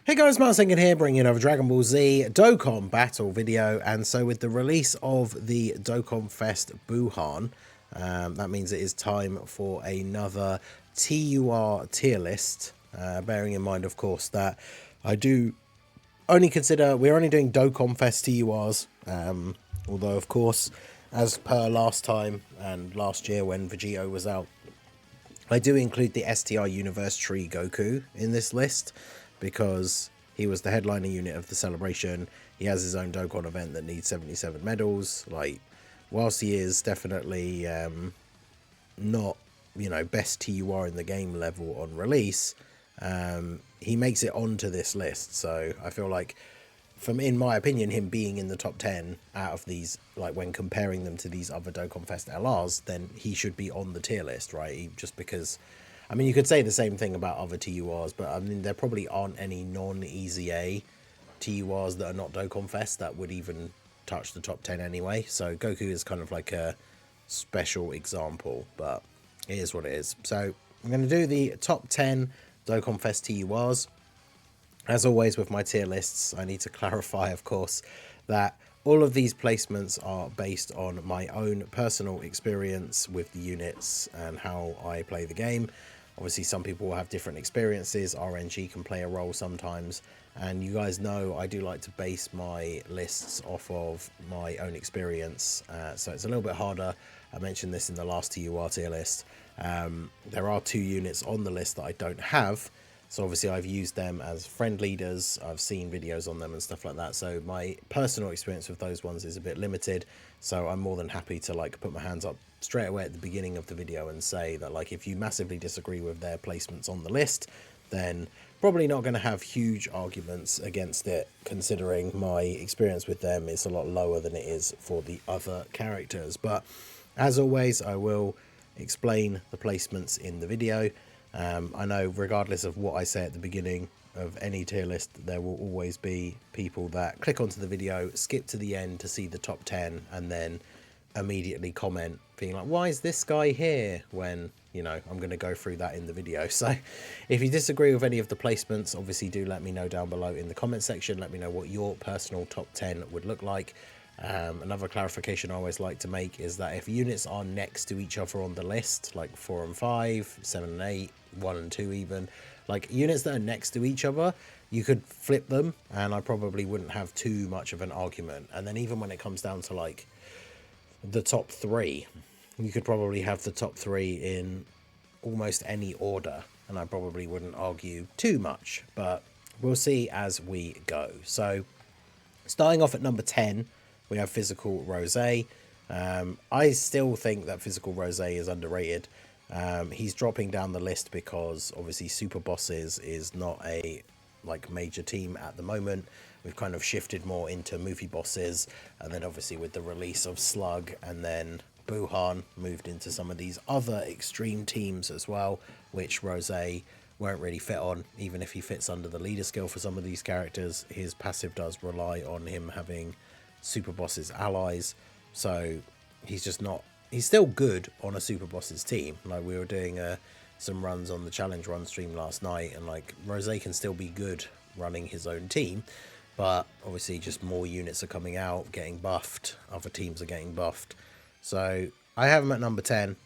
Hey guys, Martin here, bringing another Dragon Ball Z Dokkan battle video. And so with the release of the Dokkan Fest Buhan, that means it is time for another TUR tier list. Bearing in mind, of course, that I do only consider we're only doing Dokkan Fest TURs. Although, of course, as per last time and last year when Vegeta was out, I do include the STR Universe Tree Goku in this list because he was the headliner unit of the celebration. He has his own Dokkan event that needs 77 medals. Like, whilst he is definitely not, best TUR in the game level on release, he makes it onto this list. So I feel like, in my opinion, him being in the top 10 out of these, like when comparing them to these other Dokkan Fest LRs, then he should be on the tier list, right? Just because, I mean, you could say the same thing about other TURs, but I mean, there probably aren't any non-Easy A TURs that are not Dokkan Fest that would even touch the top 10 anyway. So Goku is kind of like a special example, but it is what it is. So I'm going to do the top 10 Dokkan Fest TURs. As always with my tier lists, I need to clarify, of course, that all of these placements are based on my own personal experience with the units and how I play the game. Obviously, some people will have different experiences. RNG can play a role sometimes. And you guys know I do like to base my lists off of my own experience. So it's a little bit harder. I mentioned this in the last TUR tier list. There are 2 units on the list that I don't have. So obviously I've used them as friend leaders, I've seen videos on them and stuff like that. So my personal experience with those ones is a bit limited. So I'm more than happy to like put my hands up straight away at the beginning of the video and say that like if you massively disagree with their placements on the list, then probably not going to have huge arguments against it, considering my experience with them is a lot lower than it is for the other characters. But as always, I will explain the placements in the video. I know regardless of what I say at the beginning of any tier list, there will always be people that click onto the video, skip to the end to see the top 10 and then immediately comment being like, why is this guy here, when I'm going to go through that in the video. So if you disagree with any of the placements, obviously do let me know down below in the comment section. Let me know what your personal top 10 would look like. Another clarification I always like to make is that if units are next to each other on the list, like 4 and 5, 7 and 8, 1 and 2 even, like units that are next to each other, you could flip them and I probably wouldn't have too much of an argument. And then even when it comes down to like the top 3, you could probably have the top 3 in almost any order and I probably wouldn't argue too much, but we'll see as we go. So starting off at number 10, we have Physical Rosé. I still think that Physical Rosé is underrated. He's dropping down the list because obviously Super Bosses is not a major team at the moment. We've kind of shifted more into movie bosses, and then obviously with the release of Slug and then Buhan moved into some of these other extreme teams as well, which Rosé won't really fit on. Even if he fits under the leader skill for some of these characters, his passive does rely on him having Super Boss's allies, so he's just not, he's still good on a Super Boss's team. Like we were doing some runs on the challenge run stream last night, and like Rosé can still be good running his own team, but obviously just more units are coming out, getting buffed, other teams are getting buffed. So I have him at number 10.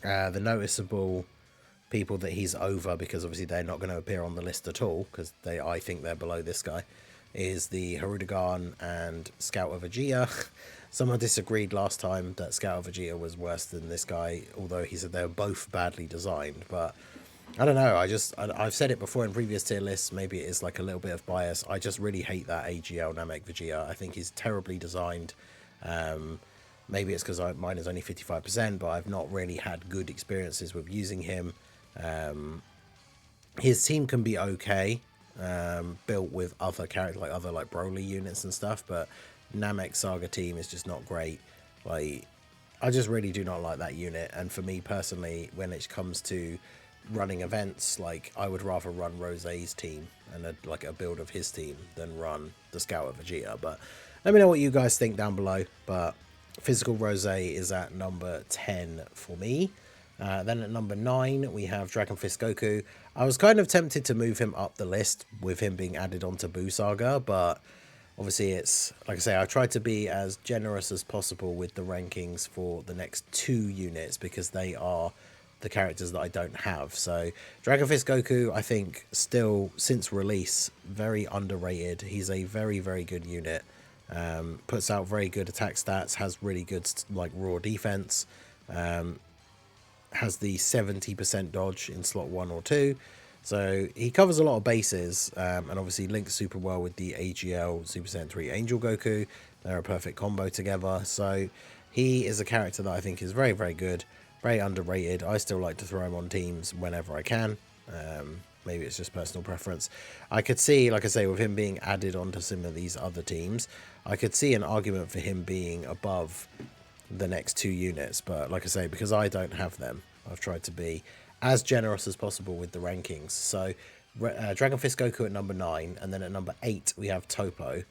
The noticeable people that he's over, because obviously they're not going to appear on the list at all because I think they're below this guy, is the Hirudegarn and Scout of Vegeta. Someone disagreed last time that Scout of Vegeta was worse than this guy, although he said they were both badly designed. But I don't know, I've said it before in previous tier lists, maybe it is like a little bit of bias. I just really hate that AGL Namek Vegeta. I think he's terribly designed. Maybe it's because mine is only 55%, but I've not really had good experiences with using him. His team can be okay, built with other characters, like other Broly units and stuff, but Namek Saga team is just not great. Like, I just really do not like that unit, and for me personally, when it comes to running events, like I would rather run Rosé's team and a build of his team than run the Scout of Vegeta. But let me know what you guys think down below. But Physical Rosé is at number 10 for me. Then at number 9, we have Dragon Fist Goku. I was kind of tempted to move him up the list with him being added onto Buu Saga, but obviously it's, like I say, I tried to be as generous as possible with the rankings for the next 2 units because they are the characters that I don't have. So Dragon Fist Goku, I think still since release, very underrated. He's a very, very good unit. Puts out very good attack stats, has really good like raw defense, has the 70% dodge in slot 1 or 2. So he covers a lot of bases, and obviously links super well with the AGL Super Saiyan 3 Angel Goku. They're a perfect combo together. So he is a character that I think is very, very good, very underrated. I still like to throw him on teams whenever I can. Maybe it's just personal preference. I could see, like I say, with him being added onto some of these other teams, I could see an argument for him being above the next 2 units. But like I say, because I don't have them, I've tried to be as generous as possible with the rankings. So Dragon Fist Goku at number 9, and then at number 8 we have Toppo.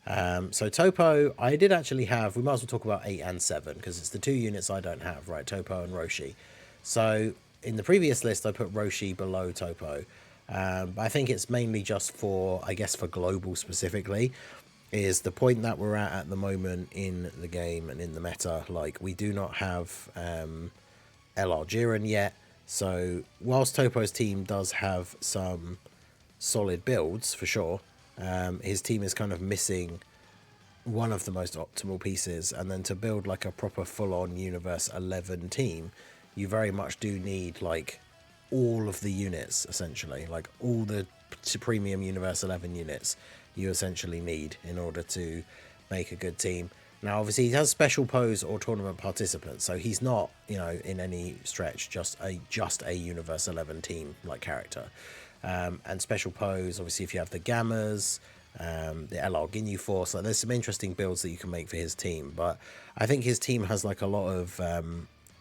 So Toppo, I did actually have, we might as well talk about 8 and 7 because it's the 2 units I don't have, right? Toppo and Roshi. So in the previous list I put Roshi below Toppo. I think it's mainly just for, I guess for global specifically, is the point that we're at the moment in the game and in the meta. Like, we do not have LR Jiren yet. So whilst Toppo's team does have some solid builds for sure, his team is kind of missing one of the most optimal pieces. And then to build like a proper full-on Universe 11 team, you very much do need like all of the units, essentially, like all the premium Universe 11 units you essentially need in order to make a good team. Now, obviously, he has special pose or tournament participants, so he's not, you know, in any stretch just a Universe 11 team like character. And special pose, obviously, if you have the Gammas, the LR Ginyu Force, like, there's some interesting builds that you can make for his team. But I think his team has like a lot of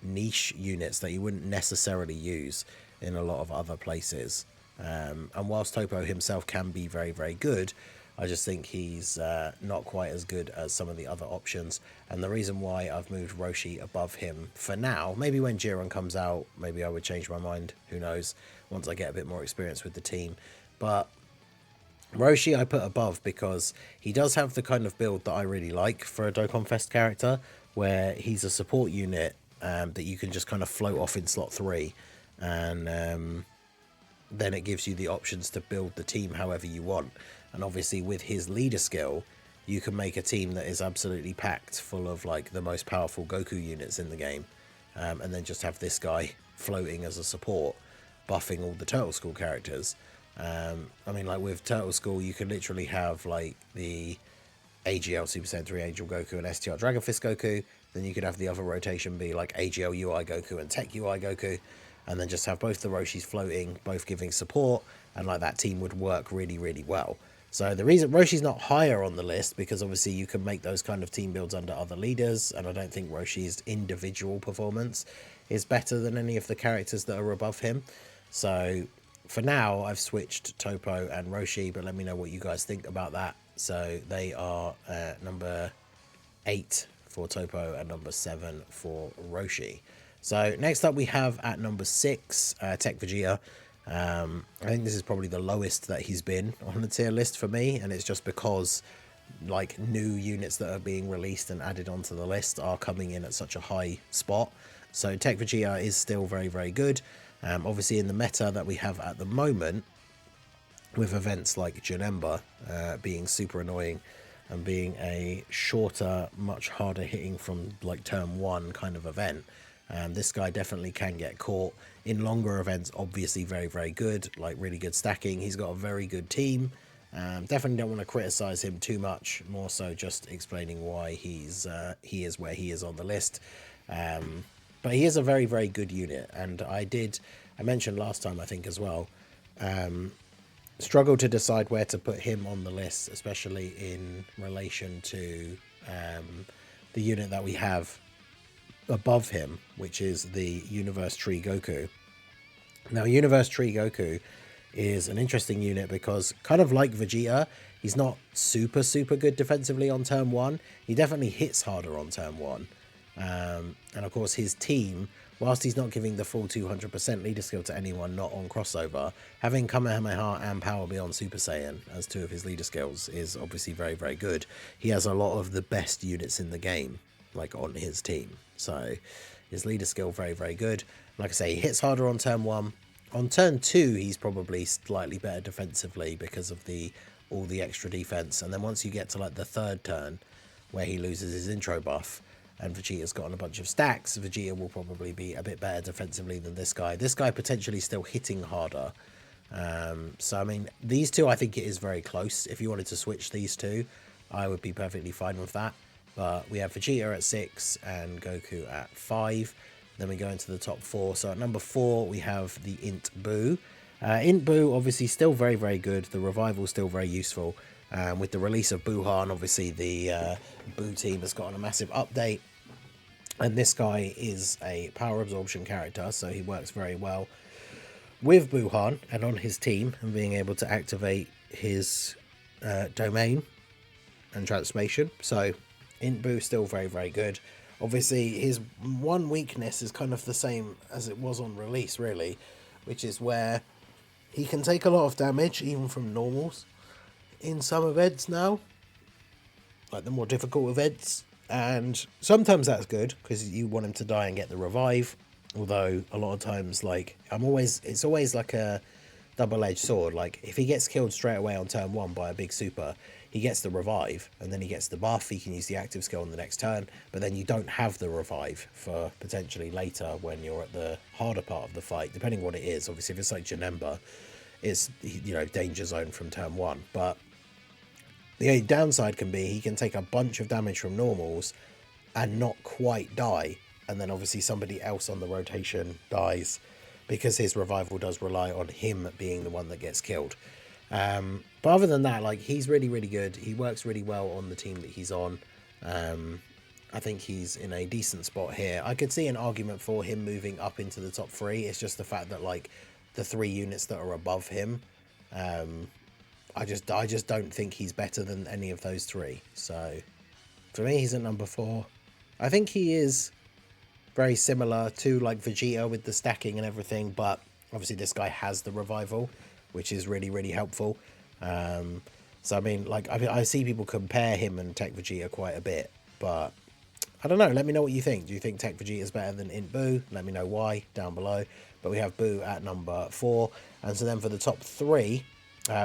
niche units that you wouldn't necessarily use in a lot of other places. And whilst Toppo himself can be very, very good, I just think he's not quite as good as some of the other options. And the reason why I've moved Roshi above him for now, maybe when Jiren comes out, maybe I would change my mind, who knows, once I get a bit more experience with the team. But Roshi I put above because he does have the kind of build that I really like for a Dokkan Fest character, where he's a support unit that you can just kind of float off in slot 3, and then it gives you the options to build the team however you want. And obviously with his leader skill, you can make a team that is absolutely packed full of like the most powerful Goku units in the game, and then just have this guy floating as a support, buffing all the Turtle School characters. I mean, like with Turtle School, you can literally have like the AGL Super Saiyan 3 Angel Goku and STR Dragon Fist Goku. Then you could have the other rotation be like AGL UI Goku and Tech UI Goku, and then just have both the Roshis floating, both giving support, and like that team would work really, really well. So the reason Roshi's not higher on the list, because obviously you can make those kind of team builds under other leaders, and I don't think Roshi's individual performance is better than any of the characters that are above him. So for now, I've switched Toppo and Roshi, but let me know what you guys think about that. So they are number 8 for Toppo and number 7 for Roshi. So next up we have at number 6, Tech Vegeta. I think this is probably the lowest that he's been on the tier list for me, and it's just because like new units that are being released and added onto the list are coming in at such a high spot. So Tech Vegeta is still very, very good. Obviously in the meta that we have at the moment, with events like Janemba being super annoying and being a shorter, much harder hitting from like turn 1 kind of event, this guy definitely can get caught. In longer events, obviously very, very good, like really good stacking. He's got a very good team. Definitely don't want to criticize him too much, more so just explaining why he is where he is on the list. But he is a very, very good unit, and I mentioned last time, I think as well, struggle to decide where to put him on the list, especially in relation to the unit that we have above him, which is the Universe Tree Goku. Now, Universe Tree Goku is an interesting unit because, kind of like Vegeta, he's not super, super good defensively on turn 1. He definitely hits harder on turn 1. And of course, his team whilst he's not giving the full 200% leader skill to anyone not on crossover, having Kamehameha and Power Beyond Super Saiyan as two of his leader skills is obviously very, very good. He has a lot of the best units in the game, like on his team. So his leader skill, very, very good. Like I say, he hits harder on turn 1. On turn 2, he's probably slightly better defensively because of all the extra defense. And then once you get to like the 3rd turn, where he loses his intro buff, and Vegeta's gotten a bunch of stacks, Vegeta will probably be a bit better defensively than this guy. This guy potentially still hitting harder. So, I mean, these two, I think it is very close. If you wanted to switch these two, I would be perfectly fine with that. But we have Vegeta at 6 and Goku at 5. Then we go into the top 4. So at number 4, we have the Int Buu. Int Buu, obviously, still very, very good. The revival still very useful. With the release of Buhan, obviously the Buu team has gotten a massive update. And this guy is a power absorption character, so he works very well with Buhan and on his team, and being able to activate his domain and transformation. So Int Buu still very, very good. Obviously, his one weakness is kind of the same as it was on release, really, which is where he can take a lot of damage, even from normals, in some events now, like the more difficult events. And sometimes that's good, because you want him to die and get the revive. Although, a lot of times, like, it's always like a double-edged sword. Like, if he gets killed straight away on turn 1 by a big super, he gets the revive, and then he gets the buff. He can use the active skill on the next turn, but then you don't have the revive for potentially later when you're at the harder part of the fight, depending what it is. Obviously, if it's like Janemba, it's, you know, danger zone from turn 1. But the only downside can be he can take a bunch of damage from normals and not quite die, and then obviously somebody else on the rotation dies, because his revival does rely on him being the one that gets killed. But other than that, like, he's really, really good. He works really well on the team that he's on. I think he's in a decent spot here. I could see an argument for him moving up into the top 3. It's just the fact that, like, the 3 units that are above him, I just don't think he's better than any of those 3. So for me, he's at number 4. I think he is very similar to like Vegeta with the stacking and everything, but obviously this guy has the revival, which is really, really helpful. So I mean, like, I see people compare him and Tech Vegeta quite a bit, but I don't know. Let me know what you think. Do you think Tech Vegeta is better than Int Buu? Let me know why down below. But we have Buu at number 4, and so then for the top 3,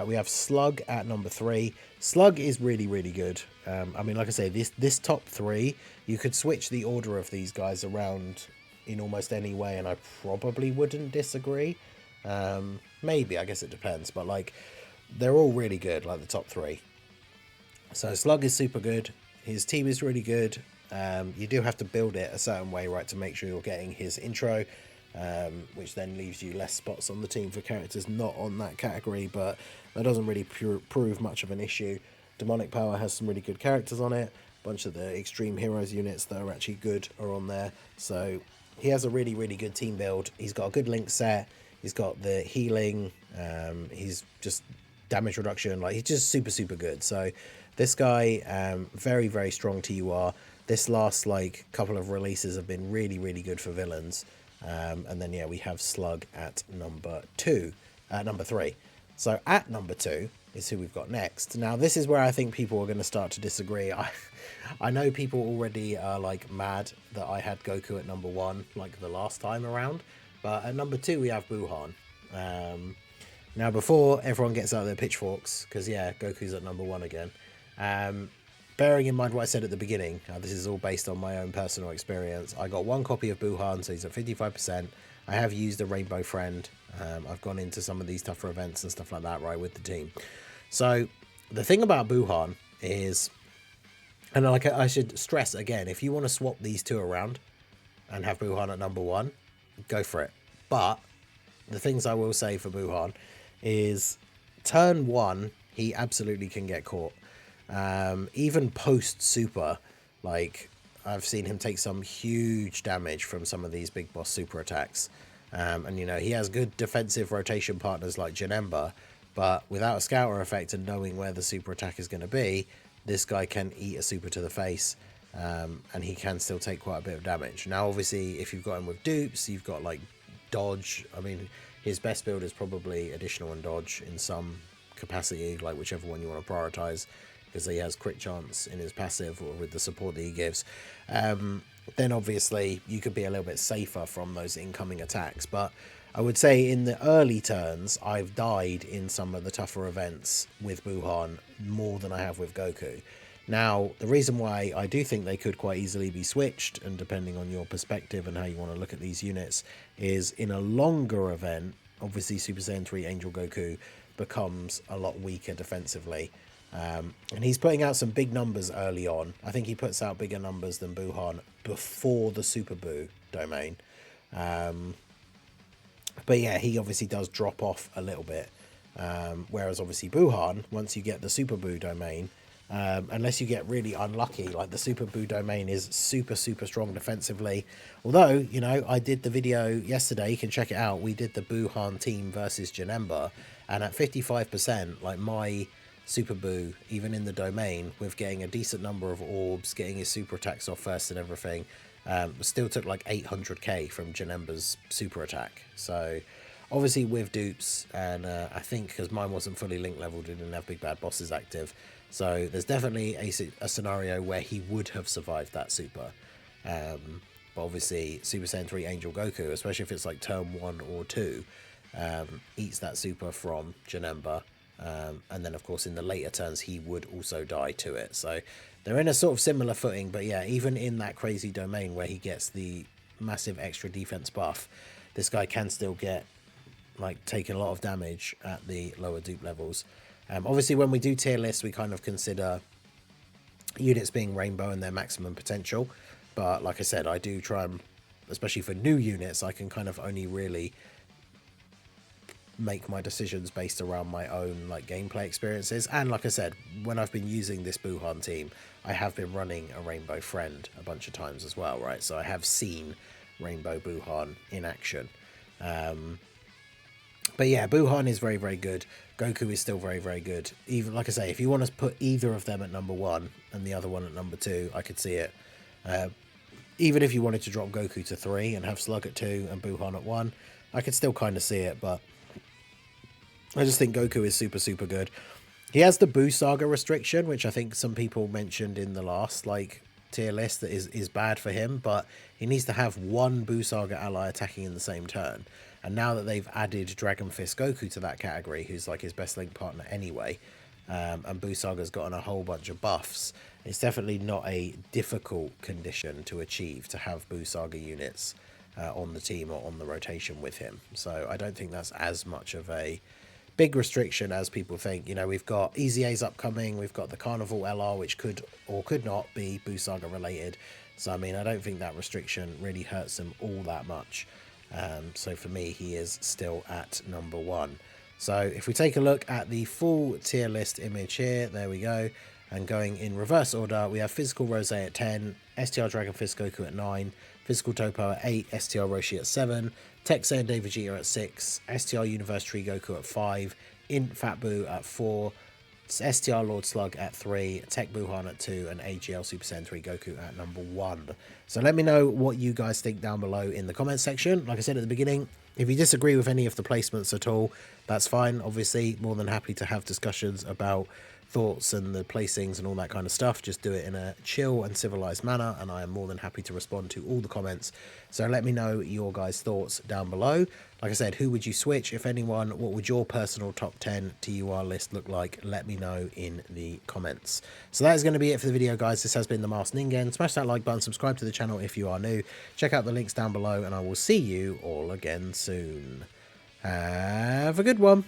we have Slug at number 3. Slug is really, really good. I mean, like I say, this top 3, you could switch the order of these guys around in almost any way, and I probably wouldn't disagree. Maybe, I guess it depends, but like, they're all really good, like the top 3. So Slug is super good. His team is really good. You do have to build it a certain way, right, to make sure you're getting his intro, which then leaves you less spots on the team for characters not on that category, but that doesn't really prove much of an issue. Demonic Power has some really good characters on it. A bunch of the Extreme Heroes units that are actually good are on there. So he has a really, really good team build. He's got a good link set. He's got the healing. He's just damage reduction. Like, he's just super, super good. So this guy, very, very strong TUR. This last, like, couple of releases have been really, really good for villains. And then, yeah, we have Slug at number 3. So at number 2 is who we've got next. Now, this is where I think people are going to start to disagree. I know people already are, like, mad that I had Goku at number 1, like, the last time around. But at number 2, we have Buhan. Now, before everyone gets out their pitchforks, because, yeah, Goku's at number 1 again. Bearing in mind what I said at the beginning, this is all based on my own personal experience. I got 1 copy of Buhan, so he's at 55%. I have used a Rainbow Friend. I've gone into some of these tougher events and stuff like that, right, with the team. So the thing about Buhan is, and like I should stress again, if you want to swap these 2 around and have Buhan at number 1, go for it. But the things I will say for Buhan is, turn 1, he absolutely can get caught. Even post super, like, I've seen him take some huge damage from some of these big boss super attacks. And, you know, he has good defensive rotation partners like Janemba, but without a scouter effect and knowing where the super attack is going to be, this guy can eat a super to the face. and he can still take quite a bit of damage. Now, obviously, if you've got him with dupes, you've got like dodge. I mean, his best build is probably additional and dodge in some capacity, like whichever one you want to prioritize, because he has crit chance in his passive or with the support that he gives. Then obviously you could be a little bit safer from those incoming attacks. But I would say in the early turns, I've died in some of the tougher events with Buhan more than I have with Goku. Now, the reason why I do think they could quite easily be switched, and depending on your perspective and how you want to look at these units, is in a longer event, obviously Super Saiyan 3 Angel Goku becomes a lot weaker defensively. And he's putting out some big numbers early on. I think he puts out bigger numbers than Buhan before the Super Buu domain. But yeah, he obviously does drop off a little bit. Whereas obviously Buhan, once you get the Super Buu domain, unless you get really unlucky, like the Super Buu domain is super strong defensively. Although, you know, I did the video yesterday, you can check it out. We did the Buhan team versus Janemba, and at 55%, like my Super Buu, even in the domain, with getting a decent number of orbs, getting his super attacks off first and everything, still took like 800k from Janemba's super attack. So obviously with dupes, and I think because mine wasn't fully link leveled, it didn't have big bad bosses active, so there's definitely a scenario where he would have survived that super. But obviously Super Saiyan 3 Angel Goku, especially if it's like turn 1 or 2, eats that super from Janemba. And then of course in the later turns he would also die to it, so they're in a sort of similar footing. But yeah, even in that crazy domain where he gets the massive extra defense buff, this guy can still get like taking a lot of damage at the lower dupe levels. Obviously when we do tier lists, we kind of consider units being rainbow and their maximum potential, but like I said, I do try and, especially for new units, I can kind of only really make my decisions based around my own like gameplay experiences. And like I said, when I've been using this Buhan team, I have been running a Rainbow Friend a bunch of times as well, right? So I have seen Rainbow Buhan in action. But yeah, Buhan is very good. Goku is still very good. Even like I say, if you want to put either of them at number 1 and the other one at number 2, I could see it. Even if you wanted to drop Goku to 3 and have Slug at 2 and Buhan at 1, I could still kind of see it, but I just think Goku is super good. He has the Buu Saga restriction, which I think some people mentioned in the last like tier list, that is bad for him, but he needs to have one Buu Saga ally attacking in the same turn. And now that they've added Dragon Fist Goku to that category, who's like his best link partner anyway, and Buu Saga's gotten a whole bunch of buffs, it's definitely not a difficult condition to achieve to have Buu Saga units on the team or on the rotation with him. So I don't think that's as much of a big restriction as people think. You know, we've got EZA's upcoming, we've got the Carnival LR, which could or could not be Buu Saga related. So I mean, I don't think that restriction really hurts him all that much. So for me, he is still at number 1. So if we take a look at the full tier list image here, there we go. And going in reverse order, we have Physical Rosé at 10, STR Dragon Fist Goku at 9, Physical Toppo at 8, STR Roshi at 7, Tech Saiyan Day Vegeta at 6, STR Universe Tree Goku at 5, Int Fat Buu at 4, STR Lord Slug at 3, Tech Buhan at 2, and AGL Super Saiyan 3 Goku at number 1. So let me know what you guys think down below in the comments section. Like I said at the beginning, if you disagree with any of the placements at all, that's fine. Obviously, more than happy to have discussions about thoughts and the placings and all that kind of stuff. Just do it in a chill and civilized manner, and I am more than happy to respond to all the comments. So let me know your guys' thoughts down below. Like I said, who would you switch, if anyone? What would your personal top 10 TUR list look like? Let me know in the comments. So that is going to be it for the video, guys. This has been the Masked Ningen. Smash that like button, subscribe to the channel if you are new. Check out the links down below, and I will see you all again soon. Have a good one.